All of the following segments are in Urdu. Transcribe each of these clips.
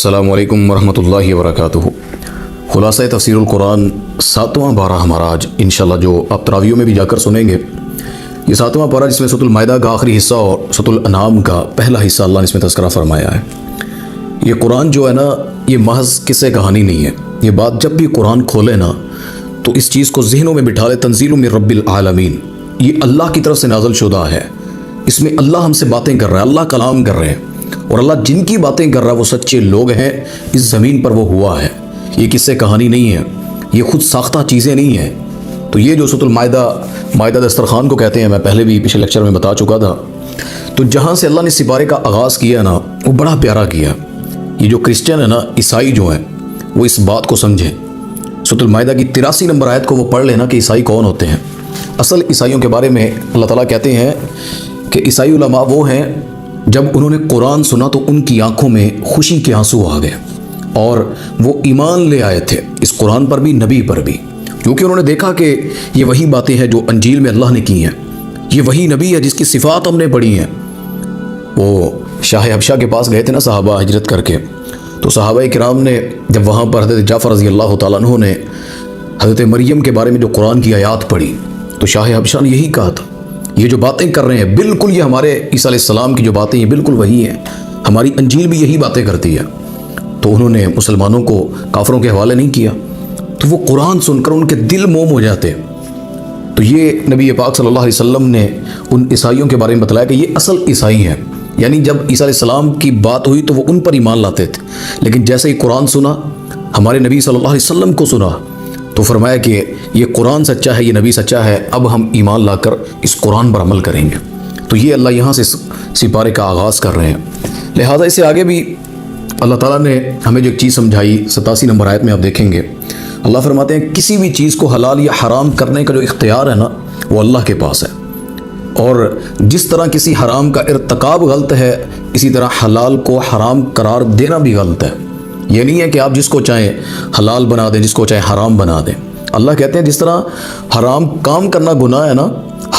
السلام علیکم ورحمۃ اللہ وبرکاتہ۔ خلاصہ تفسیر القرآن 7واں پارہ ہمارا آج انشاءاللہ جو آپ تراویحوں میں بھی جا کر سنیں گے، یہ 7واں پارہ جس میں سورۃ المائدہ کا آخری حصہ اور سورۃ الانعام کا پہلا حصہ اللہ نے اس میں تذکرہ فرمایا ہے۔ یہ قرآن جو ہے نا، یہ محض قصے کہانی نہیں ہے۔ یہ بات جب بھی قرآن کھولے نا تو اس چیز کو ذہنوں میں بٹھا لے، تنزیل من رب العالمین، یہ اللہ کی طرف سے نازل شدہ ہے۔ اس میں اللہ ہم سے باتیں کر رہا ہے، اللہ کلام کر رہے ہیں، اور اللہ جن کی باتیں کر رہا ہے وہ سچے لوگ ہیں، اس زمین پر وہ ہوا ہے۔ یہ قصے کہانی نہیں ہے، یہ خود ساختہ چیزیں نہیں ہیں۔ تو یہ جو سورۃ المائدہ دسترخوان کو کہتے ہیں، میں پہلے بھی پچھلے لیکچر میں بتا چکا تھا۔ تو جہاں سے اللہ نے سپارے کا آغاز کیا نا، وہ بڑا پیارا کیا۔ یہ جو کرسچن ہے نا، عیسائی جو ہیں، وہ اس بات کو سمجھیں۔ سورۃ المائدہ کی 83 نمبر آیت کو وہ پڑھ لینا کہ عیسائی کون ہوتے ہیں۔ اصل عیسائیوں کے بارے میں اللہ تعالیٰ کہتے ہیں کہ عیسائی علماء وہ ہیں جب انہوں نے قرآن سنا تو ان کی آنکھوں میں خوشی کے آنسو آ گئے، اور وہ ایمان لے آئے تھے اس قرآن پر بھی، نبی پر بھی، کیونکہ انہوں نے دیکھا کہ یہ وہی باتیں ہیں جو انجیل میں اللہ نے کی ہیں۔ یہ وہی نبی ہے جس کی صفات ہم نے پڑھی ہیں۔ وہ شاہ حبشہ کے پاس گئے تھے نا صحابہ ہجرت کر کے، تو صحابہ کرام نے جب وہاں پر حضرت جعفر رضی اللہ تعالیٰ عنہ نے حضرت مریم کے بارے میں جو قرآن کی آیات پڑھی، تو شاہ حبشہ نے یہی کہا تھا، یہ جو باتیں کر رہے ہیں بالکل یہ ہمارے عیسیٰ علیہ السلام کی جو باتیں ہیں بالکل وہی ہیں، ہماری انجیل بھی یہی باتیں کرتی ہے۔ تو انہوں نے مسلمانوں کو کافروں کے حوالے نہیں کیا، تو وہ قرآن سن کر ان کے دل موم ہو جاتے۔ تو یہ نبی پاک صلی اللہ علیہ وسلم نے ان عیسائیوں کے بارے میں بتلایا کہ یہ اصل عیسائی ہیں، یعنی جب عیسیٰ علیہ السلام کی بات ہوئی تو وہ ان پر ایمان لاتے تھے، لیکن جیسے ہی قرآن سنا، ہمارے نبی صلی اللہ علیہ وسلم کو سنا، تو فرمایا کہ یہ قرآن سچا ہے، یہ نبی سچا ہے، اب ہم ایمان لا کر اس قرآن پر عمل کریں گے۔ تو یہ اللہ یہاں سے سپارے کا آغاز کر رہے ہیں۔ لہٰذا اس سے آگے بھی اللہ تعالیٰ نے ہمیں جو ایک چیز سمجھائی 87 نمبر آیت میں آپ دیکھیں گے، اللہ فرماتے ہیں کسی بھی چیز کو حلال یا حرام کرنے کا جو اختیار ہے نا، وہ اللہ کے پاس ہے، اور جس طرح کسی حرام کا ارتکاب غلط ہے، اسی طرح حلال کو حرام قرار دینا بھی غلط ہے۔ یہ نہیں ہے کہ آپ جس کو چاہیں حلال بنا دیں، جس کو چاہیں حرام بنا دیں۔ اللہ کہتے ہیں جس طرح حرام کام کرنا گناہ ہے نا،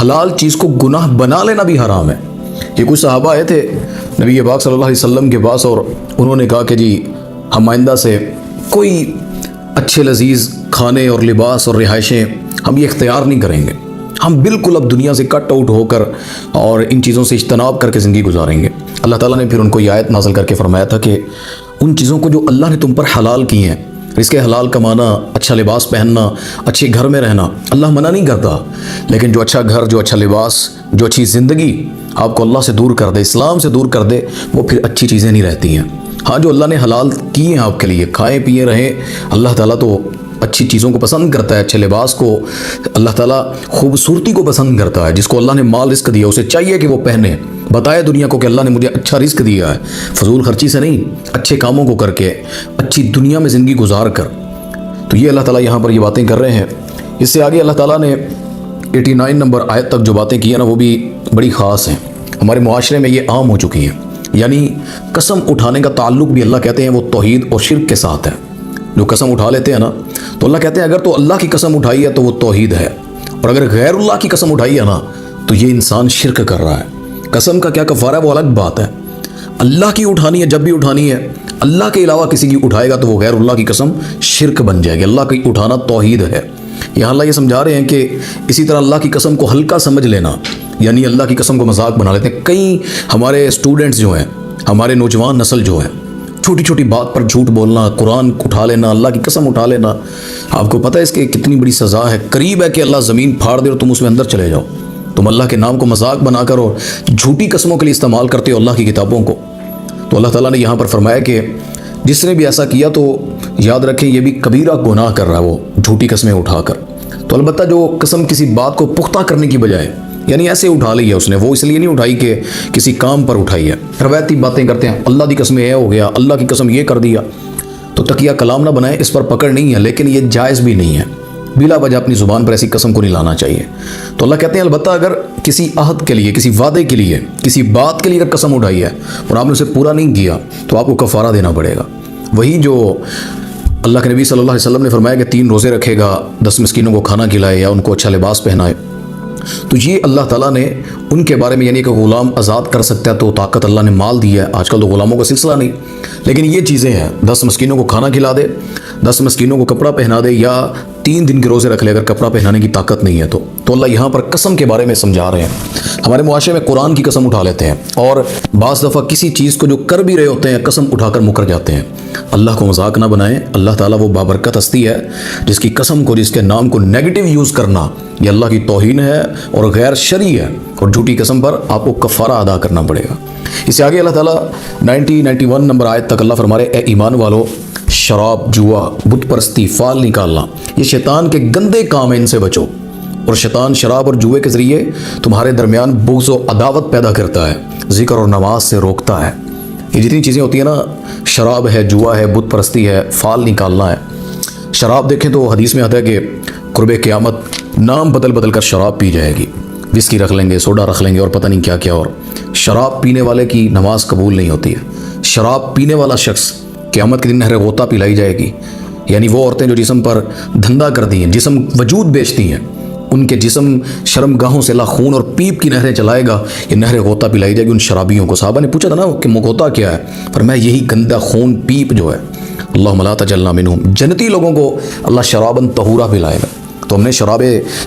حلال چیز کو گناہ بنا لینا بھی حرام ہے۔ یہ کچھ صحابہ آئے تھے نبی پاک صلی اللہ علیہ وسلم کے پاس، اور انہوں نے کہا کہ جی ہم آئندہ سے کوئی اچھے لذیذ کھانے اور لباس اور رہائشیں ہم یہ اختیار نہیں کریں گے، ہم بالکل اب دنیا سے کٹ آؤٹ ہو کر اور ان چیزوں سے اجتناب کر کے زندگی گزاریں گے۔ اللہ تعالیٰ نے پھر ان کو یہ آیت نازل کر کے فرمایا تھا کہ ان چیزوں کو جو اللہ نے تم پر حلال کی ہیں، رزق حلال کمانا، اچھا لباس پہننا، اچھے گھر میں رہنا، اللہ منع نہیں کرتا، لیکن جو اچھا گھر، جو اچھا لباس، جو اچھی زندگی آپ کو اللہ سے دور کر دے، اسلام سے دور کر دے، وہ پھر اچھی چیزیں نہیں رہتی ہیں۔ ہاں، جو اللہ نے حلال کی ہیں آپ کے لیے، کھائیں پیے رہیں، اللہ تعالیٰ تو اچھی چیزوں کو پسند کرتا ہے، اچھے لباس کو، اللہ تعالیٰ خوبصورتی کو پسند کرتا ہے۔ جس کو اللہ نے مال رزق دیا اسے چاہیے کہ وہ پہنے، بتائے دنیا کو کہ اللہ نے مجھے اچھا رزق دیا ہے، فضول خرچی سے نہیں، اچھے کاموں کو کر کے، اچھی دنیا میں زندگی گزار کر۔ تو یہ اللہ تعالیٰ یہاں پر یہ باتیں کر رہے ہیں۔ اس سے آگے اللہ تعالیٰ نے 89 نمبر آیت تک جو باتیں کی ہیں نا، وہ بھی بڑی خاص ہیں، ہمارے معاشرے میں یہ عام ہو چکی ہیں۔ یعنی قسم اٹھانے کا تعلق بھی اللہ کہتے ہیں وہ توحید اور شرک کے ساتھ ہے۔ جو قسم اٹھا لیتے ہیں نا، تو اللہ کہتے ہیں اگر تو اللہ کی قسم اٹھائی ہے تو وہ توحید ہے، اور اگر غیر اللہ کی قسم اٹھائی ہے نا تو یہ انسان شرک کر رہا ہے۔ قسم کا کیا کفارہ ہے وہ الگ بات ہے، اللہ کی اٹھانی ہے، جب بھی اٹھانی ہے اللہ کے علاوہ کسی کی اٹھائے گا تو وہ غیر اللہ کی قسم شرک بن جائے گی۔ اللہ کی اٹھانا توحید ہے۔ یہاں اللہ یہ سمجھا رہے ہیں کہ اسی طرح اللہ کی قسم کو ہلکا سمجھ لینا، یعنی اللہ کی قسم کو مذاق بنا لیتے ہیں۔ کئی ہمارے اسٹوڈنٹس جو ہیں، ہمارے نوجوان نسل جو ہے، چھوٹی چھوٹی بات پر جھوٹ بولنا، قرآن اٹھا لینا، اللہ کی قسم اٹھا لینا۔ آپ کو پتہ ہے اس کی کتنی بڑی سزا ہے؟ قریب ہے کہ اللہ زمین پھاڑ دے اور تم اس میں اندر چلے جاؤ۔ تم اللہ کے نام کو مذاق بنا کر اور جھوٹی قسموں کے لیے استعمال کرتے ہو اللہ کی کتابوں کو۔ تو اللہ تعالیٰ نے یہاں پر فرمایا کہ جس نے بھی ایسا کیا تو یاد رکھیں یہ بھی کبیرہ گناہ کر رہا ہے، وہ جھوٹی قسمیں اٹھا کر۔ تو البتہ جو قسم کسی بات کو پختہ کرنے کی بجائے، یعنی ایسے اٹھا لی ہے اس نے، وہ اس لیے نہیں اٹھائی کہ کسی کام پر اٹھائی ہے، روایتی باتیں کرتے ہیں، اللہ کی قسم یہ ہو گیا، اللہ کی قسم یہ کر دیا، تو تقیہ کلام نہ بنائیں، اس پر پکڑ نہیں ہے، لیکن یہ جائز بھی نہیں ہے، بلا وجہ اپنی زبان پر ایسی قسم کو نہیں لانا چاہیے۔ تو اللہ کہتے ہیں البتہ اگر کسی عہد کے لیے، کسی وعدے کے لیے، کسی بات کے لیے اگر قسم اٹھائی ہے اور آپ نے اسے پورا نہیں کیا تو آپ کو کفارہ دینا پڑے گا۔ وہی جو اللہ کے نبی صلی اللہ علیہ وسلم نے فرمایا کہ 3 روزے رکھے گا، 10 مسکینوں کو کھانا کھلائے یا ان کو اچھا لباس پہنائے، تو یہ اللہ تعالیٰ نے ان کے بارے میں، یعنی کہ غلام آزاد کر سکتا ہے تو طاقت اللہ نے مال دی ہے، آج کل تو غلاموں کا سلسلہ نہیں، لیکن یہ چیزیں ہیں، 10 مسکینوں کو کھانا کھلا دے، 10 مسکینوں کو کپڑا پہنا دے، یا 3 دن کے روزے رکھ لے اگر کپڑا پہنانے کی طاقت نہیں ہے تو اللہ یہاں پر قسم کے بارے میں سمجھا رہے ہیں۔ ہمارے معاشرے میں قرآن کی قسم اٹھا لیتے ہیں، اور بعض دفعہ کسی چیز کو جو کر بھی رہے ہوتے ہیں قسم اٹھا کر مکر جاتے ہیں۔ اللہ کو مذاق نہ بنائیں، اللہ تعالیٰ وہ بابرکت ہستی ہے جس کی قسم کو، جس کے نام کو نیگیٹو یوز کرنا یہ اللہ کی توہین ہے اور غیر شرعی ہے، اور جھوٹی قسم پر آپ کو کفارہ ادا کرنا پڑے گا۔ اس سے آگے اللہ تعالیٰ 91 نمبر آیت تک اللہ فرما رہے، اے ایمان والو، شراب، جوا، بت پرستی، فال نکالنا، یہ شیطان کے گندے کام ہیں، ان سے بچو۔ اور شیطان شراب اور جوئے کے ذریعے تمہارے درمیان بغض و عداوت پیدا کرتا ہے، ذکر اور نماز سے روکتا ہے۔ یہ جتنی چیزیں ہوتی ہیں نا، شراب ہے، جوا ہے، بت پرستی ہے، فال نکالنا ہے۔ شراب دیکھیں تو حدیث میں آتا ہے کہ قرب قیامت نام بدل بدل کر شراب پی جائے گی، وسکی رکھ لیں گے، سوڈا رکھ لیں گے، اور پتہ نہیں کیا کیا۔ اور شراب پینے والے کی نماز قبول نہیں ہوتی ہے۔ شراب پینے والا شخص قیامت کے دن نہر غوطہ پلائی جائے گی، یعنی وہ عورتیں جو جسم پر دھندا کر دی ہیں، جسم وجود بیچتی ہیں، ان کے جسم شرم گاہوں سے اللہ خون اور پیپ کی نہریں چلائے گا، یہ نہر غوطہ پلائی جائے گی ان شرابیوں کو۔ صحابہ نے پوچھا تھا نا کہ غوطہ کیا ہے، فرمایا یہی گندا خون پیپ جو ہے، اللہم لا تجعلنا منہم، جنتی لوگوں کو اللہ شرابن طہورا پلائے گا۔ تو ہم نے شراب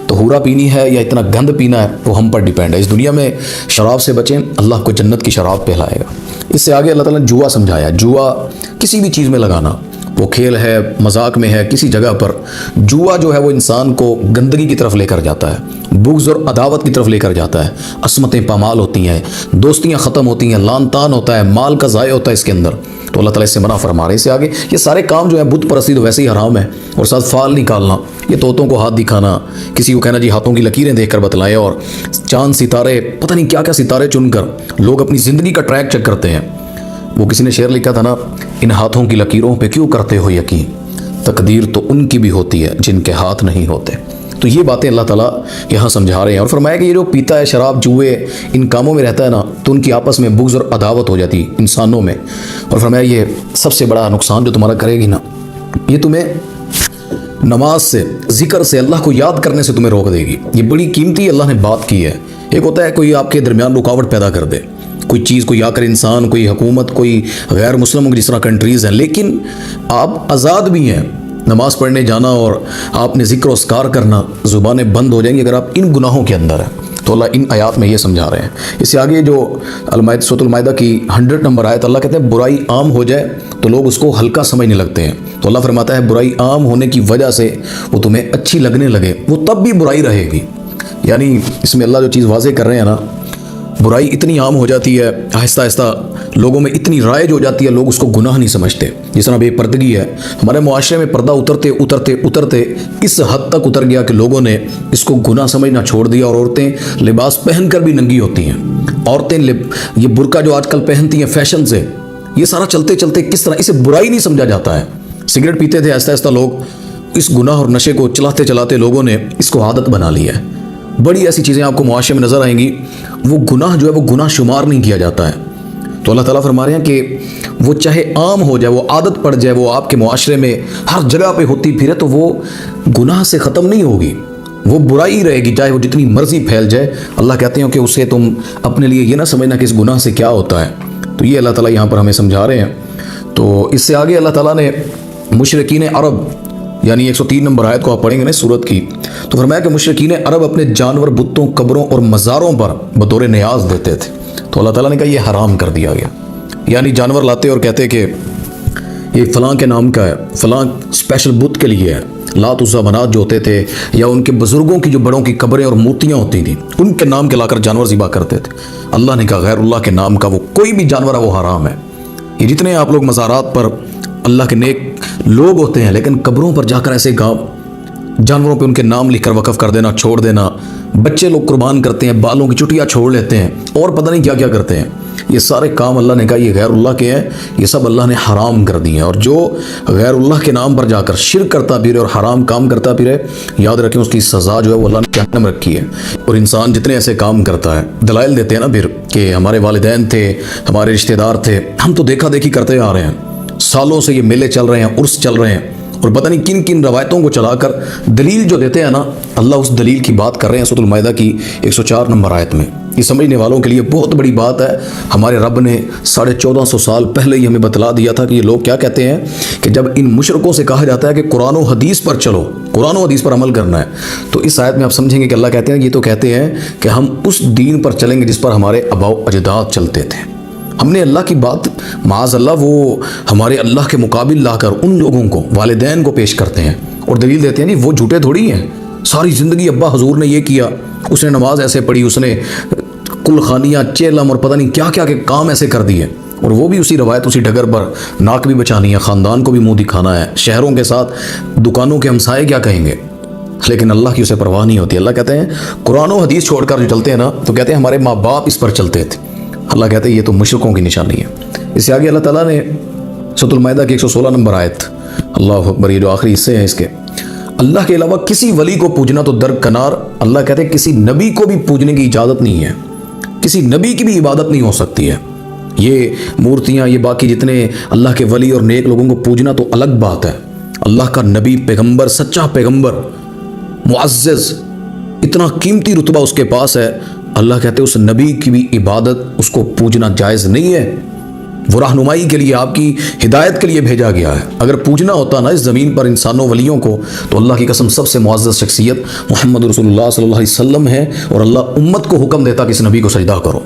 طہورا پینی ہے یا اتنا گند پینا ہے، وہ ہم پر ڈیپینڈ ہے۔ اس دنیا میں شراب سے بچیں، اللہ کو جنت کی شراب پلائے گا۔ اس سے آگے اللہ تعالیٰ نے جوا سمجھایا، جوا کسی بھی چیز میں لگانا، وہ کھیل ہے، مذاق میں ہے، کسی جگہ پر جوا جو ہے وہ انسان کو گندگی کی طرف لے کر جاتا ہے، بغض اور عداوت کی طرف لے کر جاتا ہے، عصمتیں پامال ہوتی ہیں، دوستیاں ختم ہوتی ہیں، لان تان ہوتا ہے، مال کا ضائع ہوتا ہے اس کے اندر، تو اللہ تعالیٰ اس سے منع فرما رہے ہیں۔ اس سے آگے یہ سارے کام جو ہے، بت پرستی تو ویسے ہی حرام ہے، اور ساتھ فال نکالنا، یہ طوطوں کو ہاتھ دکھانا، کسی کو کہنا جی ہاتھوں کی لکیریں دیکھ کر بتلائیں، اور چاند ستارے، پتہ نہیں کیا کیا ستارے چن کر لوگ اپنی زندگی کا ٹریک چیک کرتے ہیں۔ وہ کسی نے شعر لکھا تھا نا، ان ہاتھوں کی لکیروں پہ کیوں کرتے ہو یقین، تقدیر تو ان کی بھی ہوتی ہے جن کے ہاتھ نہیں ہوتے۔ تو یہ باتیں اللہ تعالیٰ یہاں سمجھا رہے ہیں، اور فرمایا کہ یہ جو پیتا ہے شراب، جوئے، ان کاموں میں رہتا ہے نا، تو ان کی آپس میں بغض اور عداوت ہو جاتی انسانوں میں، اور فرمایا یہ سب سے بڑا نقصان جو تمہارا کرے گی نا، یہ تمہیں نماز سے، ذکر سے، اللہ کو یاد کرنے سے تمہیں روک دے گی۔ یہ بڑی قیمتی اللہ نے بات کی ہے۔ ایک ہوتا ہے کوئی آپ کے درمیان رکاوٹ پیدا کر دے، کوئی چیز، کوئی آ کر انسان، کوئی حکومت، کوئی غیر مسلموں کی جس طرح کنٹریز ہیں، لیکن آپ آزاد بھی ہیں، نماز پڑھنے جانا اور آپ نے ذکر و اذکار کرنا، زبانیں بند ہو جائیں گی اگر آپ ان گناہوں کے اندر ہیں۔ تو اللہ ان آیات میں یہ سمجھا رہے ہیں۔ اس سے آگے جو سورۃ المائدہ کی 100 نمبر آیت، اللہ کہتے ہیں برائی عام ہو جائے تو لوگ اس کو ہلکا سمجھنے لگتے ہیں، تو اللہ فرماتا ہے برائی عام ہونے کی وجہ سے وہ تمہیں اچھی لگنے لگے، وہ تب بھی برائی رہے گی۔ یعنی اس میں اللہ جو چیز واضح کر رہے ہیں نا، برائی اتنی عام ہو جاتی ہے، آہستہ آہستہ لوگوں میں اتنی رائج ہو جاتی ہے، لوگ اس کو گناہ نہیں سمجھتے۔ جس طرح بے پردگی ہے، ہمارے معاشرے میں پردہ اترتے اترتے اترتے اس حد تک اتر گیا کہ لوگوں نے اس کو گناہ سمجھنا چھوڑ دیا، اور عورتیں لباس پہن کر بھی ننگی ہوتی ہیں۔ عورتیں یہ برقع جو آج کل پہنتی ہیں فیشن سے، یہ سارا چلتے چلتے کس طرح اسے برائی نہیں سمجھا جاتا ہے۔ سگریٹ پیتے تھے، آہستہ آہستہ لوگ اس گناہ اور نشے کو چلاتے چلاتے لوگوں نے اس کو عادت بنا لی ہے۔ بڑی ایسی چیزیں آپ کو معاشرے میں نظر آئیں گی، وہ گناہ جو ہے وہ گناہ شمار نہیں کیا جاتا ہے۔ تو اللہ تعالیٰ فرما رہے ہیں کہ وہ چاہے عام ہو جائے، وہ عادت پڑ جائے، وہ آپ کے معاشرے میں ہر جگہ پہ ہوتی پھرے، تو وہ گناہ سے ختم نہیں ہوگی، وہ برائی رہے گی، چاہے وہ جتنی مرضی پھیل جائے۔ اللہ کہتے ہیں کہ اسے تم اپنے لیے یہ نہ سمجھنا کہ اس گناہ سے کیا ہوتا ہے۔ تو یہ اللہ تعالیٰ یہاں پر ہمیں سمجھا رہے ہیں۔ تو اس سے آگے اللہ تعالیٰ نے مشرکین عرب، یعنی 103 نمبر آیت کو آپ پڑھیں گے نا سورت کی، تو فرمایا کہ مشرکین عرب اپنے جانور، بتوں، قبروں اور مزاروں پر بطور نیاز دیتے تھے، تو اللہ تعالیٰ نے کہا یہ حرام کر دیا گیا۔ یعنی جانور لاتے اور کہتے کہ یہ فلاں کے نام کا ہے، فلاں اسپیشل بت کے لیے ہے۔ لات عزا منات جو ہوتے تھے، یا ان کے بزرگوں کی جو بڑوں کی قبریں اور مورتیاں ہوتی تھیں، ان کے نام کے لا کر جانور ذبح کرتے تھے۔ اللہ نے کہا غیر اللہ کے نام کا وہ کوئی بھی جانور ہے وہ حرام ہے۔ یہ جتنے آپ لوگ مزارات پر اللہ کے نیک لوگ ہوتے ہیں، لیکن قبروں پر جا کر ایسے جانوروں پہ ان کے نام لکھ کر وقف کر دینا، چھوڑ دینا، بچے لوگ قربان کرتے ہیں، بالوں کی چٹیاں چھوڑ لیتے ہیں، اور پتہ نہیں کیا کیا کرتے ہیں، یہ سارے کام اللہ نے کہا یہ غیر اللہ کے ہیں، یہ سب اللہ نے حرام کر دیے ہیں۔ اور جو غیر اللہ کے نام پر جا کر شرک کرتا پھرے اور حرام کام کرتا پھرے، یاد رکھیں اس کی سزا جو ہے وہ اللہ نے جہنم رکھی ہے۔ اور انسان جتنے ایسے کام کرتا ہے، دلائل دیتے ہیں نا پھر کہ ہمارے والدین تھے، ہمارے رشتہ دار تھے، ہم تو دیکھا دیکھی کرتے آ رہے ہیں، سالوں سے یہ میلے چل رہے ہیں، عرس چل رہے ہیں، اور پتہ نہیں کن کن روایتوں کو چلا کر دلیل جو دیتے ہیں نا، اللہ اس دلیل کی بات کر رہے ہیں سورۃ المائدہ کی 104 نمبر آیت میں۔ یہ سمجھنے والوں کے لیے بہت بڑی بات ہے۔ ہمارے رب نے 1450 سال پہلے ہی ہمیں بتلا دیا تھا کہ یہ لوگ کیا کہتے ہیں، کہ جب ان مشرکوں سے کہا جاتا ہے کہ قرآن و حدیث پر چلو، قرآن و حدیث پر عمل کرنا ہے، تو اس آیت میں آپ سمجھیں گے کہ اللہ کہتے ہیں کہ یہ تو کہتے ہیں کہ ہم اس دین پر چلیں گے جس پر ہمارے آباء و اجداد چلتے تھے۔ ہم نے اللہ کی بات معاذ اللہ وہ ہمارے اللہ کے مقابل لا کر ان لوگوں کو، والدین کو پیش کرتے ہیں اور دلیل دیتے ہیں نہیں وہ جھوٹے تھوڑی ہیں، ساری زندگی ابا حضور نے یہ کیا، اس نے نماز ایسے پڑھی، اس نے کل خانیاں چیلم اور پتہ نہیں کیا کیا کے کام ایسے کر دیے، اور وہ بھی اسی روایت اسی ڈگر پر ناک بھی بچانی ہے، خاندان کو بھی منہ دکھانا ہے، شہروں کے ساتھ دکانوں کے ہمسائے کیا کہیں گے، لیکن اللہ کی اسے پرواہ نہیں ہوتی۔ اللہ کہتے ہیں قرآن و حدیث چھوڑ کر جو چلتے ہیں نا، تو کہتے ہیں ہمارے ماں باپ اس پر چلتے تھے۔ اللہ کہتے ہیں یہ تو مشرکوں کی نشانی ہے۔ اس سے آگے اللہ تعالیٰ نے سورۃ المائدہ کی 116 نمبر آیت، اللہ اکبر، یہ جو آخری حصے ہیں اس کے، اللہ کے علاوہ کسی ولی کو پوجنا تو درکنار، اللہ کہتے ہیں کسی نبی کو بھی پوجنے کی اجازت نہیں ہے، کسی نبی کی بھی عبادت نہیں ہو سکتی ہے۔ یہ مورتیاں، یہ باقی جتنے اللہ کے ولی اور نیک لوگوں کو پوجنا تو الگ بات ہے، اللہ کا نبی، پیغمبر، سچا پیغمبر، معزز، اتنا قیمتی رتبہ اس کے پاس ہے، اللہ کہتے ہیں اس نبی کی بھی عبادت، اس کو پوجنا جائز نہیں ہے۔ وہ رہنمائی کے لیے، آپ کی ہدایت کے لیے بھیجا گیا ہے۔ اگر پوجنا ہوتا نا اس زمین پر انسانوں ولیوں کو، تو اللہ کی قسم سب سے معزز شخصیت محمد رسول اللہ صلی اللہ علیہ وسلم ہے، اور اللہ امت کو حکم دیتا کہ اس نبی کو سجدہ کرو،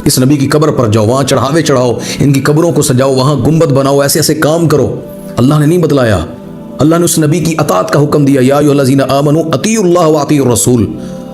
اس نبی کی قبر پر جاؤ، وہاں چڑھاوے چڑھاؤ، ان کی قبروں کو سجاؤ، وہاں گنبد بناؤ، ایسے ایسے کام کرو۔ اللہ نے نہیں بتلایا، اللہ نے اس نبی کی اطاعت کا حکم دیا، یا ایھا الذین آمنوا اطیعوا اللہ واطیعوا الرسول۔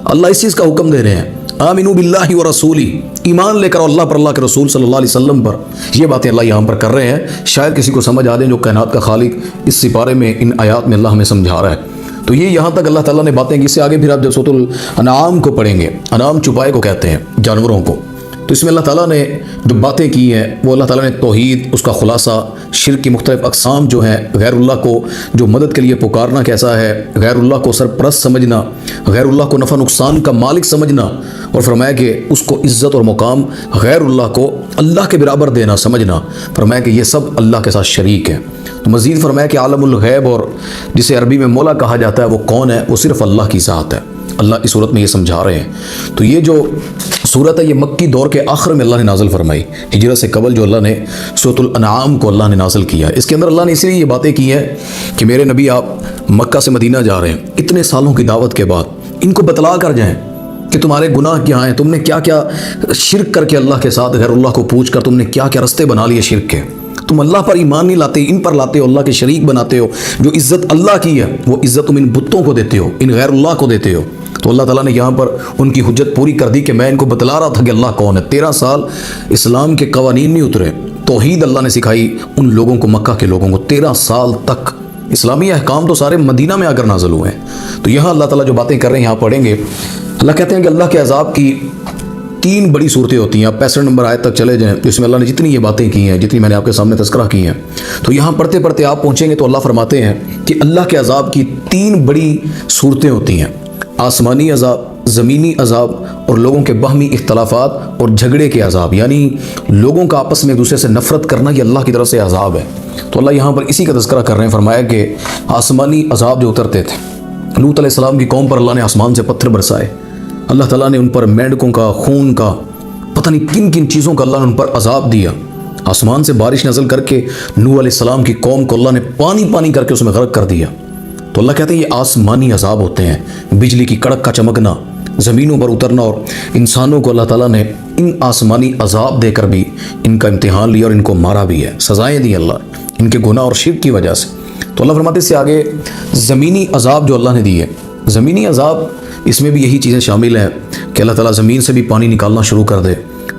اللہ اس چیز کا حکم دے رہے ہیں، آمنوا باللہ ورسولہ، ایمان لے کر اللہ پر، اللہ کے رسول صلی اللہ علیہ وسلم پر۔ یہ باتیں اللہ یہاں پر کر رہے ہیں، شاید کسی کو سمجھ آ جائیں جو کائنات کا خالق اس سپارے میں، ان آیات میں اللہ ہمیں سمجھا رہا ہے۔ تو یہ یہاں تک اللہ تعالیٰ نے باتیں کی۔ اس سے آگے پھر آپ جب سورۃ الانعام کو پڑھیں گے، انعام چوپائے کو کہتے ہیں، جانوروں کو، تو اس میں اللہ تعالیٰ نے جو باتیں کی ہیں وہ اللہ تعالیٰ نے توحید، اس کا خلاصہ، شرک کی مختلف اقسام جو ہیں، غیر اللہ کو جو مدد کے لیے پکارنا کیسا ہے، غیر اللہ کو سرپرست سمجھنا، غیر اللہ کو نفع نقصان کا مالک سمجھنا، اور فرمایا کہ اس کو عزت اور مقام غیر اللہ کو اللہ کے برابر دینا سمجھنا، فرمایا کہ یہ سب اللہ کے ساتھ شریک ہے۔ تو مزید فرمایا کہ عالم الغیب، اور جسے عربی میں مولا کہا جاتا ہے، وہ کون ہے؟ وہ صرف اللہ کی ذات ہے۔ اللہ اس صورت میں یہ سمجھا رہے ہیں۔ تو یہ جو صورت ہے یہ مکی دور کے آخر میں اللہ نے نازل فرمائی، ہجرت سے قبل جو اللہ نے سورۃ الانعام کو اللہ نے نازل کیا ہے۔ اس کے اندر اللہ نے اس لیے یہ باتیں کی ہیں کہ میرے نبی آپ مکہ سے مدینہ جا رہے ہیں، اتنے سالوں کی دعوت کے بعد ان کو بتلا کر جائیں کہ تمہارے گناہ کیا ہیں، تم نے کیا کیا شرک کر کے اللہ کے ساتھ، غیر اللہ کو پوچھ کر تم نے کیا کیا رستے بنا لیے شرک کے، تم اللہ پر ایمان نہیں لاتے، ان پر لاتے ہو، اللہ کے شریک بناتے ہو، جو عزت اللہ کی ہے وہ عزت تم ان بتوں کو دیتے ہو، ان غیر اللہ کو دیتے ہو۔ تو اللہ تعالیٰ نے یہاں پر ان کی حجت پوری کر دی کہ میں ان کو بتلا رہا تھا کہ اللہ کون ہے۔ 13 سال اسلام کے قوانین نہیں اترے، توحید اللہ نے سکھائی ان لوگوں کو، مکہ کے لوگوں کو 13 سال تک۔ اسلامی احکام تو سارے مدینہ میں آ کر نازل ہوئے ہیں۔ تو یہاں اللہ تعالیٰ جو باتیں کر رہے ہیں یہاں پڑھیں گے، اللہ کہتے ہیں کہ اللہ کے عذاب کی 3 بڑی صورتیں ہوتی ہیں۔ آپ 65 نمبر آیت تک چلے جائیں، جس میں اللہ نے جتنی یہ باتیں کی ہیں، جتنی میں نے آپ کے سامنے تذکرہ کی ہیں، تو یہاں پڑھتے پڑھتے آپ پہنچیں گے تو اللہ فرماتے ہیں کہ اللہ کے عذاب کی 3 بڑی صورتیں ہوتی ہیں: آسمانی عذاب، زمینی عذاب، اور لوگوں کے باہمی اختلافات اور جھگڑے کے عذاب، یعنی لوگوں کا آپس میں ایک دوسرے سے نفرت کرنا، یہ اللہ کی طرف سے عذاب ہے۔ تو اللہ یہاں پر اسی کا تذکرہ کر رہے ہیں، فرمایا کہ آسمانی عذاب جو اترتے تھے، لوط علیہ السلام کی قوم پر اللہ نے آسمان سے پتھر برسائے، اللہ تعالیٰ نے ان پر مینڈکوں کا خون کا پتہ نہیں کن کن چیزوں کا اللہ نے ان پر عذاب دیا۔ آسمان سے بارش نزل کر کے نوح علیہ السلام کی قوم کو اللہ نے پانی کر کے اس میں غرق کر دیا۔ تو اللہ کہتے ہیں یہ آسمانی عذاب ہوتے ہیں، بجلی کی کڑک کا چمکنا، زمینوں پر اترنا، اور انسانوں کو اللہ تعالیٰ نے ان آسمانی عذاب دے کر بھی ان کا امتحان لیا اور ان کو مارا بھی ہے، سزائیں دی اللہ ان کے گناہ اور شرک کی وجہ سے۔ تو اللہ فرماتے اس سے آگے زمینی عذاب جو اللہ نے دی ہے، زمینی عذاب اس میں بھی یہی چیزیں شامل ہیں کہ اللہ تعالیٰ زمین سے بھی پانی نکالنا شروع کر دے،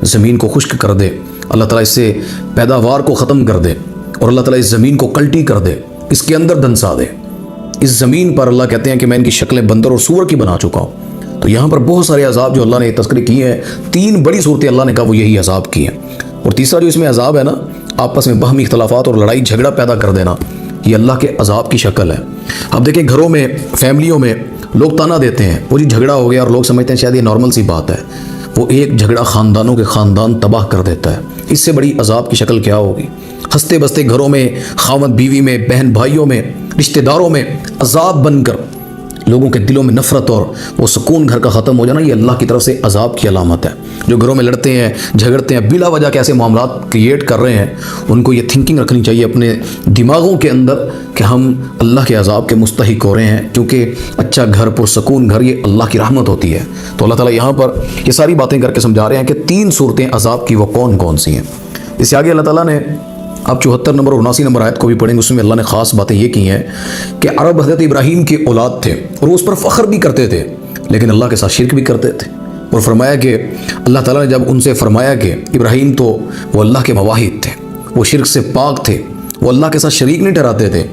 زمین کو خشک کر دے، اللہ تعالیٰ اس سے پیداوار کو ختم کر دے، اور اللہ تعالیٰ اس زمین کو کلٹی کر دے، اس کے اندر دنسا دے۔ اس زمین پر اللہ کہتے ہیں کہ میں ان کی شکلیں بندر اور سور کی بنا چکا ہوں۔ تو یہاں پر بہت سارے عذاب جو اللہ نے تذکر کیے ہیں، 3 بڑی صورتیں اللہ نے کہا وہ یہی عذاب کی ہیں۔ اور تیسرا جو اس میں عذاب ہے نا، آپس میں باہمی اختلافات اور لڑائی جھگڑا پیدا کر دینا، یہ اللہ کے عذاب کی شکل ہے۔ اب دیکھیں گھروں میں، فیملیوں میں لوگ تانا دیتے ہیں، وہ جی جھگڑا ہو گیا، اور لوگ سمجھتے ہیں شاید یہ نارمل سی بات ہے، وہ ایک جھگڑا خاندانوں کے خاندان تباہ کر دیتا ہے۔ اس سے بڑی عذاب کی شکل کیا ہوگی؟ ہنستے بستے گھروں میں، خاوند بیوی میں، بہن بھائیوں میں رشتہ داروں میں عذاب بن کر لوگوں کے دلوں میں نفرت اور وہ سکون گھر کا ختم ہو جانا، یہ اللہ کی طرف سے عذاب کی علامت ہے۔ جو گھروں میں لڑتے ہیں، جھگڑتے ہیں، بلا وجہ کے ایسے معاملات کریٹ کر رہے ہیں، ان کو یہ تھنکنگ رکھنی چاہیے اپنے دماغوں کے اندر کہ ہم اللہ کے عذاب کے مستحق ہو رہے ہیں، کیونکہ اچھا گھر، پرسکون گھر، یہ اللہ کی رحمت ہوتی ہے۔ تو اللہ تعالیٰ یہاں پر یہ ساری باتیں کر کے سمجھا رہے ہیں کہ 3 صورتیں عذاب کی وہ کون کون سی ہیں۔ اس سے آگے اللہ تعالیٰ نے آپ 74 نمبر اور 79 نمبر آیت کو بھی پڑھیں گے، اس میں اللہ نے خاص باتیں یہ کی ہیں کہ عرب حضرت ابراہیم کے اولاد تھے اور وہ اس پر فخر بھی کرتے تھے، لیکن اللہ کے ساتھ شرک بھی کرتے تھے۔ اور فرمایا کہ اللہ تعالیٰ نے جب ان سے فرمایا کہ ابراہیم تو وہ اللہ کے مواحد تھے، وہ شرک سے پاک تھے، وہ اللہ کے ساتھ شریک نہیں ٹھہراتے تھے،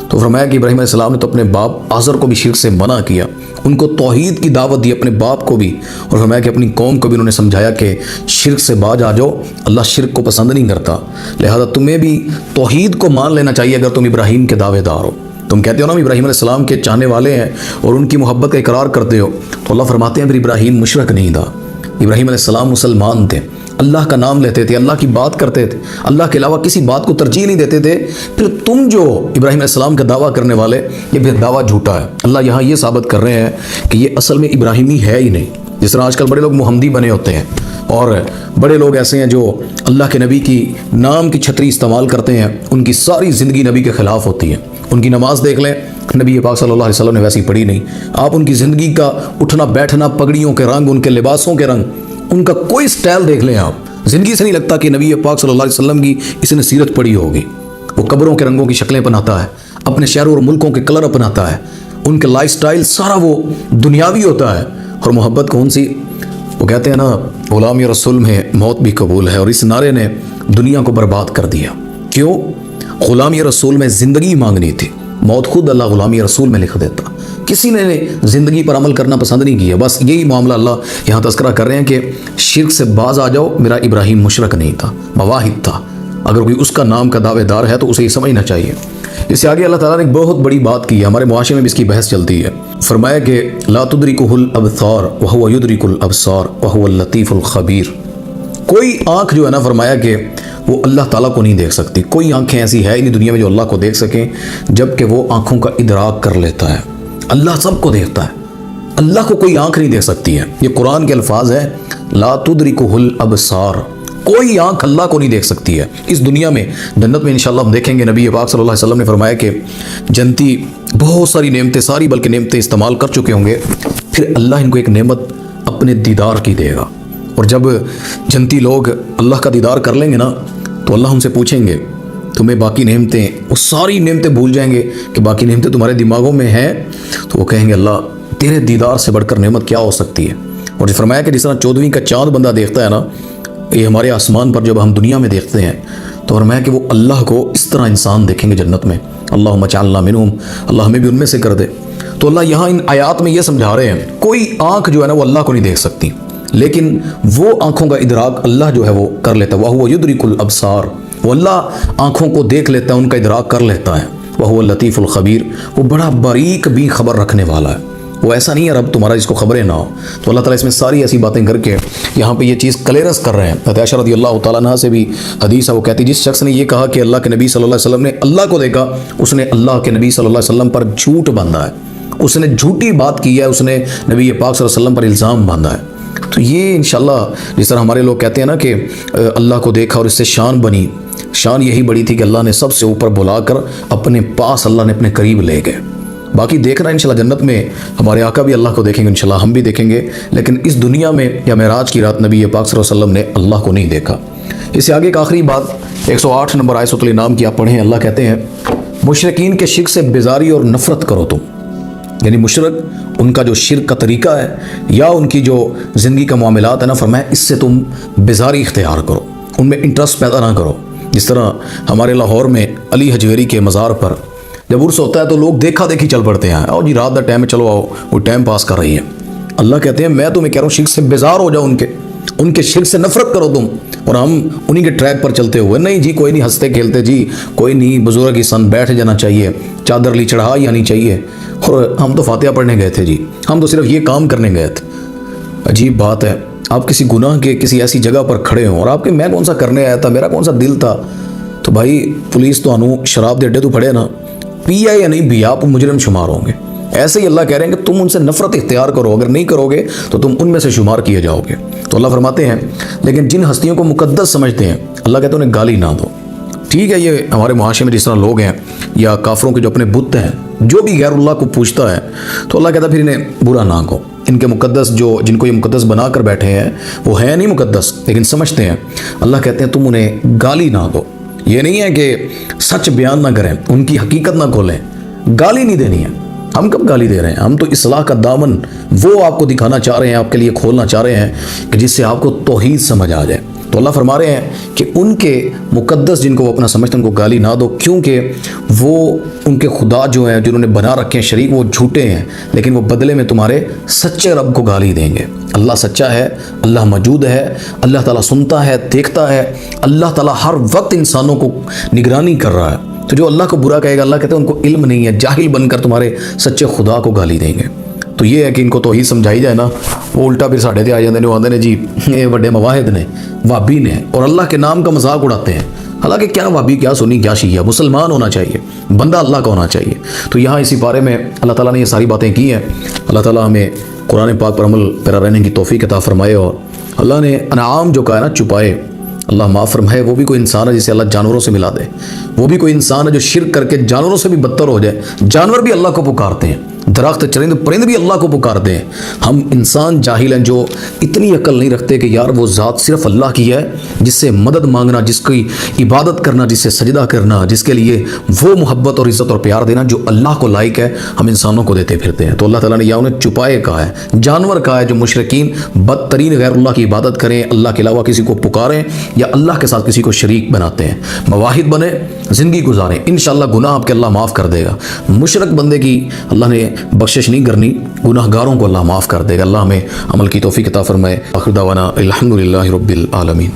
تو فرمایا کہ ابراہیم علیہ السلام نے تو اپنے باپ آزر کو بھی شرک سے منع کیا، ان کو توحید کی دعوت دی، اپنے باپ کو بھی، اور فرمایا کہ اپنی قوم کو بھی انہوں نے سمجھایا کہ شرک سے باز آ جاؤ، اللہ شرک کو پسند نہیں کرتا، لہذا تمہیں بھی توحید کو مان لینا چاہیے اگر تم ابراہیم کے دعوے دار ہو۔ تم کہتے ہو نا ہم ابراہیم علیہ السلام کے چاہنے والے ہیں اور ان کی محبت کا اقرار کرتے ہو، تو اللہ فرماتے ہیں پھر ابراہیم مشرک نہیں تھا، ابراہیم علیہ السلام مسلمان تھے، اللہ کا نام لیتے تھے، اللہ کی بات کرتے تھے، اللہ کے علاوہ کسی بات کو ترجیح نہیں دیتے تھے۔ پھر تم جو ابراہیم علیہ السلام کا دعویٰ کرنے والے، یہ پھر دعویٰ جھوٹا ہے۔ اللہ یہاں یہ ثابت کر رہے ہیں کہ یہ اصل میں ابراہیمی ہے ہی نہیں، جس طرح آج کل بڑے لوگ محمدی بنے ہوتے ہیں اور بڑے لوگ ایسے ہیں جو اللہ کے نبی کی نام کی چھتری استعمال کرتے ہیں، ان کی ساری زندگی نبی کے خلاف ہوتی ہے۔ ان کی نماز دیکھ لیں، نبی پاک صلی اللہ علیہ وسلم نے ویسی پڑھی نہیں۔ آپ ان کی زندگی کا اٹھنا بیٹھنا، پگڑیوں کے رنگ، ان کے لباسوں کے رنگ، ان کا کوئی سٹائل دیکھ لیں آپ، زندگی سے نہیں لگتا کہ نبی پاک صلی اللہ علیہ وسلم کی اس نے سیرت پڑھی ہوگی۔ وہ قبروں کے رنگوں کی شکلیں اپناتا ہے، اپنے شہروں اور ملکوں کے کلر اپناتا ہے، ان کے لائف سٹائل سارا وہ دنیاوی ہوتا ہے۔ اور محبت کون سی؟ وہ کہتے ہیں نا غلامی رسول میں موت بھی قبول ہے، اور اس نعرے نے دنیا کو برباد کر دیا۔ کیوں؟ غلامی رسول میں زندگی مانگنی تھی، موت خود اللہ غلامی رسول میں لکھ دیتا۔ کسی نے زندگی پر عمل کرنا پسند نہیں کیا، بس یہی معاملہ اللہ یہاں تذکرہ کر رہے ہیں کہ شرک سے باز آ جاؤ، میرا ابراہیم مشرک نہیں تھا، مواحد تھا۔ اگر کوئی اس کا نام کا دعوے دار ہے تو اسے یہ سمجھنا چاہیے۔ اس سے آگے اللہ تعالیٰ نے ایک بہت بڑی بات کی ہے، ہمارے معاشرے میں بھی اس کی بحث چلتی ہے۔ فرمایا کہ لا تدرکہ الابصار وہو یدرک الابصار وہو اللطیف الخبیر۔ کوئی آنکھ جو ہے نا، فرمایا کہ وہ اللہ تعالیٰ کو نہیں دیکھ سکتی، کوئی آنکھیں ایسی ہے نہیں دنیا میں جو اللہ کو دیکھ سکیں، جبکہ وہ آنکھوں کا ادراک کر لیتا ہے۔ اللہ سب کو دیکھتا ہے، اللہ کو کوئی آنکھ نہیں دیکھ سکتی ہے۔ یہ قرآن کے الفاظ ہیں، لا تدرکہ الابصار، کوئی آنکھ اللہ کو نہیں دیکھ سکتی ہے اس دنیا میں۔ جنت میں انشاءاللہ ہم دیکھیں گے، نبی پاک صلی اللہ علیہ وسلم نے فرمایا کہ جنتی بہت ساری نعمتیں، ساری بلکہ نعمتیں استعمال کر چکے ہوں گے، پھر اللہ ان کو ایک نعمت اپنے دیدار کی دے گا، اور جب جنتی لوگ اللہ کا دیدار کر لیں گے نا، تو اللہ ہم سے پوچھیں گے تمہیں باقی نعمتیں، وہ ساری نعمتیں بھول جائیں گے کہ باقی نعمتیں تمہارے دماغوں میں ہیں، تو وہ کہیں گے اللہ تیرے دیدار سے بڑھ کر نعمت کیا ہو سکتی ہے۔ اور جو فرمایا کہ جس طرح 14ویں کا چاند بندہ دیکھتا ہے نا، یہ ہمارے آسمان پر جب ہم دنیا میں دیکھتے ہیں، تو فرمایا کہ وہ اللہ کو اس طرح انسان دیکھیں گے جنت میں۔ اللہم اجعلنا منہم، اللہ ہمیں بھی ان میں سے کر دے۔ تو اللہ یہاں ان آیات میں یہ سمجھا رہے ہیں، کوئی آنکھ جو ہے نا وہ اللہ کو نہیں دیکھ سکتی، لیکن وہ آنکھوں کا ادراک اللہ جو ہے وہ کر لیتا ہے۔ وَهُوَ يُدْرِكُ الْأَبْصَارَ، وہ اللہ آنکھوں کو دیکھ لیتا ہے، ان کا ادراک کر لیتا ہے۔ وَهُوَ اللطیف الخبیر، وہ بڑا باریک بھی خبر رکھنے والا ہے، وہ ایسا نہیں ہے رب تمہارا جس کو خبریں نہ ہو۔ تو اللہ تعالیٰ اس میں ساری ایسی باتیں کر کے یہاں پہ یہ چیز کلیئرس کر رہے ہیں۔ حضرت عائشہ رضی اللہ تعالیٰ عنہ سے بھی حدیث ہے، وہ کہتی جس شخص نے یہ کہا کہ اللہ کے نبی صلی اللہ علیہ وسلم نے اللہ کو دیکھا، اس نے اللہ کے نبی صلی اللہ علیہ وسلم پر جھوٹ باندھا ہے، اس نے جھوٹی بات کی ہے، اس نے نبی پاک صلی اللہ علیہ وسلم پر الزام باندھا ہے۔ تو یہ انشاءاللہ جس طرح ہمارے لوگ کہتے ہیں نا کہ اللہ کو دیکھا اور اس سے شان بنی، شان یہی بڑی تھی کہ اللہ نے سب سے اوپر بلا کر اپنے پاس اللہ نے اپنے قریب لے گئے۔ باقی دیکھنا انشاءاللہ جنت میں ہمارے آقا بھی اللہ کو دیکھیں گے، انشاءاللہ ہم بھی دیکھیں گے، لیکن اس دنیا میں یا معراج کی رات نبی پاک صلی اللہ علیہ وسلم نے اللہ کو نہیں دیکھا۔ اس سے آگے ایک آخری بات 108 نمبر آیت سورۃ الانعام کی آپ پڑھیں، اللہ کہتے ہیں مشرکین کے شرک سے بیزاری اور نفرت کرو تم، یعنی مشرک ان کا جو شرک کا طریقہ ہے یا ان کی جو زندگی کا معاملات ہے نا، فرمایا اس سے تم بیزاری اختیار کرو، ان میں انٹرسٹ پیدا نہ کرو۔ جس طرح ہمارے لاہور میں علی حجویری کے مزار پر جب عرس ہوتا ہے تو لوگ دیکھا دیکھی چل پڑتے ہیں، آؤ جی رات دا ٹائم ہے، چلو آؤ، وہ ٹائم پاس کر رہی ہے۔ اللہ کہتے ہیں میں تمہیں کہہ رہا ہوں شرک سے بیزار ہو جاؤ، ان کے شرک سے نفرت کرو تم، اور ہم انہی کے ٹریک پر چلتے ہوئے نہیں جی کوئی نہیں، ہنستے کھیلتے جی کوئی نہیں، بزرگ کی سن بیٹھ جانا چاہیے، چادر لی چڑھائی آنی چاہیے، اور ہم تو فاتحہ پڑھنے گئے تھے جی، ہم تو صرف یہ کام کرنے گئے تھے۔ عجیب بات ہے، آپ کسی گناہ کے کسی ایسی جگہ پر کھڑے ہوں اور آپ کے میں کون سا کرنے آیا تھا، میرا کون سا دل تھا، تو بھائی پولیس تو انو شراب دے اڈے تو پھڑے نا، پیا یا نہیں پیا آپ مجرم شمار ہوں گے۔ ایسے ہی اللہ کہہ رہے ہیں کہ تم ان سے نفرت اختیار کرو، اگر نہیں کرو گے تو تم ان میں سے شمار کیے جاؤ گے۔ تو اللہ فرماتے ہیں لیکن جن ہستیوں کو مقدس سمجھتے ہیں اللہ کہتے ہیں انہیں گالی نہ دو۔ ٹھیک ہے، یہ ہمارے معاشرے میں جس طرح لوگ ہیں یا کافروں کے جو اپنے بت ہیں، جو بھی غیر اللہ کو پوجتا ہے، تو اللہ کہتا ہے پھر انہیں برا نہ کہو۔ ان کے مقدس جن کو یہ مقدس بنا کر بیٹھے ہیں وہ ہیں نہیں مقدس لیکن سمجھتے ہیں، اللہ کہتے ہیں تم انہیں گالی نہ دو۔ یہ نہیں ہے کہ سچ بیان نہ کریں، ان کی حقیقت نہ کھولیں، گالی نہیں دینی ہے۔ ہم کب گالی دے رہے ہیں؟ ہم تو اصلاح کا دامن وہ آپ کو دکھانا چاہ رہے ہیں، آپ کے لیے کھولنا چاہ رہے ہیں کہ جس سے آپ کو توحید سمجھ آ جائے۔ تو اللہ فرما رہے ہیں کہ ان کے مقدس جن کو وہ اپنا سمجھتے ہیں ان کو گالی نہ دو، کیونکہ وہ ان کے خدا جو ہیں جنہوں نے بنا رکھے ہیں شریک، وہ جھوٹے ہیں، لیکن وہ بدلے میں تمہارے سچے رب کو گالی دیں گے۔ اللہ سچا ہے، اللہ موجود ہے، اللہ تعالیٰ سنتا ہے، دیکھتا ہے، اللہ تعالیٰ ہر وقت انسانوں کو نگرانی کر رہا ہے۔ تو جو اللہ کو برا کہے گا اللہ کہتے ہیں ان کو علم نہیں ہے، جاہل بن کر تمہارے سچے خدا کو گالی دیں گے۔ تو یہ ہے کہ ان کو توحید سمجھائی جائے نا، وہ الٹا پھر ساڑھے تے آ جاتے ہیں، وہ آتے ہیں جی یہ بڑے مواحد نے، وابی نے، اور اللہ کے نام کا مذاق اڑاتے ہیں۔ حالانکہ کیا وابی، کیا سنی، کیا شیعہ، مسلمان ہونا چاہیے، بندہ اللہ کا ہونا چاہیے۔ تو یہاں اسی پارے میں اللہ تعالیٰ نے یہ ساری باتیں کی ہیں۔ اللہ تعالیٰ ہمیں قرآن پاک پر عمل پیرا رہنے کی توفیق عطا فرمائے، اور اللہ نے انعام جو کہا ہے نا چھپائے، اللہ معاف فرمائے۔ وہ بھی کوئی انسان ہے جسے اللہ جانوروں سے ملا دے، وہ بھی کوئی انسان ہے جو شرک کر کے جانوروں سے بھی بدتر ہو جائے۔ جانور بھی اللہ کو پکارتے ہیں، درخت چرند پرند بھی اللہ کو پکارتے ہیں۔ ہم انسان جاہل ہیں جو اتنی عقل نہیں رکھتے کہ یار وہ ذات صرف اللہ کی ہے، جس سے مدد مانگنا، جس کی عبادت کرنا، جس سے سجدہ کرنا، جس کے لیے وہ محبت اور عزت اور پیار دینا جو اللہ کو لائق ہے، ہم انسانوں کو دیتے پھرتے ہیں۔ تو اللہ تعالیٰ نے یا انہیں چھپائے کہا ہے، جانور کہا ہے، جو مشرکین بدترین غیر اللہ کی عبادت کریں، اللہ کے علاوہ کسی کو پکاریں یا اللہ کے ساتھ کسی کو شریک بناتے ہیں، مواحد بنے، زندگی گزاریں، انشاءاللہ گناہ آپ کے اللہ معاف کر دے گا۔ مشرک بندے کی اللہ نے بخشش نہیں کرنی، گناہ گاروں کو اللہ معاف کر دے گا۔ اللہ ہمیں عمل کی توفیق عطا فرمائے۔ آخر دعوانا الحمدللہ رب العالمین۔